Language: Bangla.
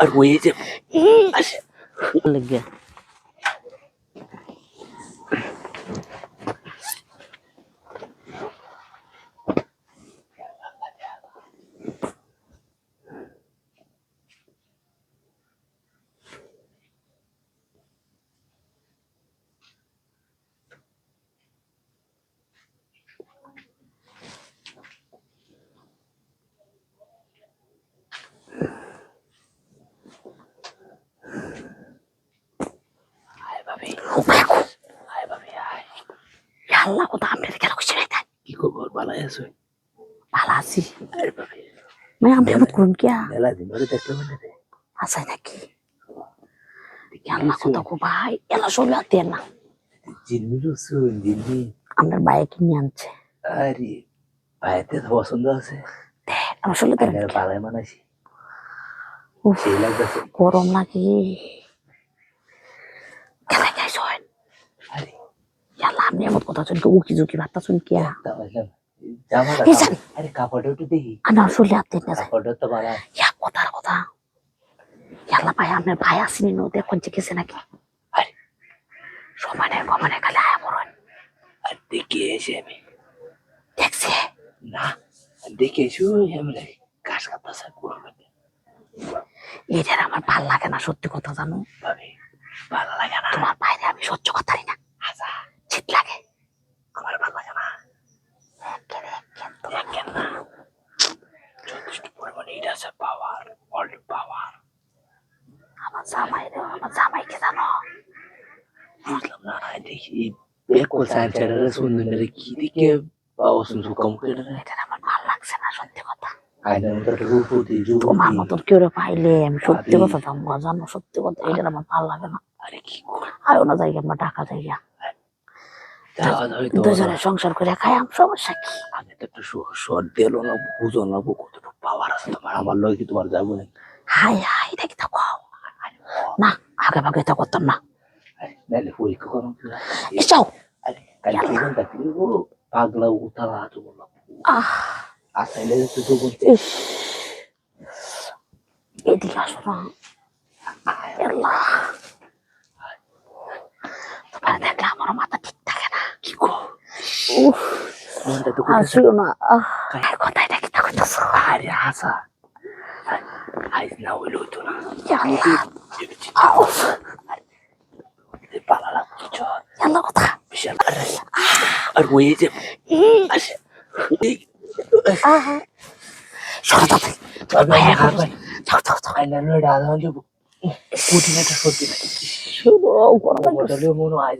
আর ওই যে আসে লেগে আয় ভাবি আয় ভাবি আয় আল্লাহ কথা আপনার কেন কিছু নাই তাই কি খবর ভালো আছো ভালো আছি আরে ভাবি মানে আপনি এমন করুন কিয়া মেলা দিন ধরে দেখতে পারে আছে নাকি আল্লাহ কথা কো ভাই এলা চলে আতেন না জিন্মি রসুন জিন্মি আপনার বাইক নিয়ে আনছে আরে ভাইতে তো পছন্দ আছে আসলে তো আগে পালায় মানাইছি উফ, সেই লাগতেছে গরম লাগে খেলায় যাই শোন আরে আল্লাহ আপনি এমন কথা শুনকে উকি ঝুঁকি ভাবতা শুন কিয়া জামাটা এই জান আরে কাপড়টা একটু দেখি আমার চলে আতেন না কাপড়টা তো বাড়া ইয়া কথার কথা আল্লাহ ভাই আপনার ভাই আসেনি নো দেখুন গেছে নাকি আরে সমানে কমানে খালি আয়া পড়ুন আর দেখে এসে আমি দেখছে না দেখে এসে আমি ঘাস কাটতেছে পুরো এটার আমার ভাল লাগে না সত্যি কথা জানো ভাবি ভালো লাগে না তোমার বাইরে আমি সহ্য করতে পারি না আচ্ছা শীত লাগে আমার ভালো লাগে না কেন না যথেষ্ট পরিমাণে এটা আছে পাওয়ার ওয়ার্ল্ড পাওয়ার আমার জামাইকে জানো বুঝলাম না দেখি একো সাইডে সুন্দর কি দিকে অসুস্থ কম করে এটার আমার ভাল লাগছে না সত্যি কথা আইনের মতো রূপতি তোমার মতন কেউ পাইলে আমি সত্যি কথা জানবো জানো সত্যি কথা এটার আমার ভাল লাগে না আরে কি করে আয়ো না জায়গা আমার ঢাকা জায়গা দুজনে সংসার করে খাই আমি সমস্যা কি আগে তো একটু শর্ট দিল না বুঝো না কতটুকু পাওয়ার আছে তোমার আমার লগে কি তোমার যাবো না হাই হাই দেখি তো খাও না আগে ভাগে তো করতাম না নাহলে পরীক্ষা করো যাও আরে কাল জীবন থাকলে ও পাগলা উতালা তো বললাম আসাইলে তো জীবন এদিকে আসো না আল্লাহ তোমার দেখলে আমার মাথা ঠিক থাকে না কি গো উফ মনটা তো আসিও না কথাই দেখি তা কইতাছ আরে আসা আইস না হইলো তো না পালা লাগছো আল্লাহ কথা বিশাল আর ওই যে আসে কঠিন একটা সত্যি শুনো গরম মনে হয়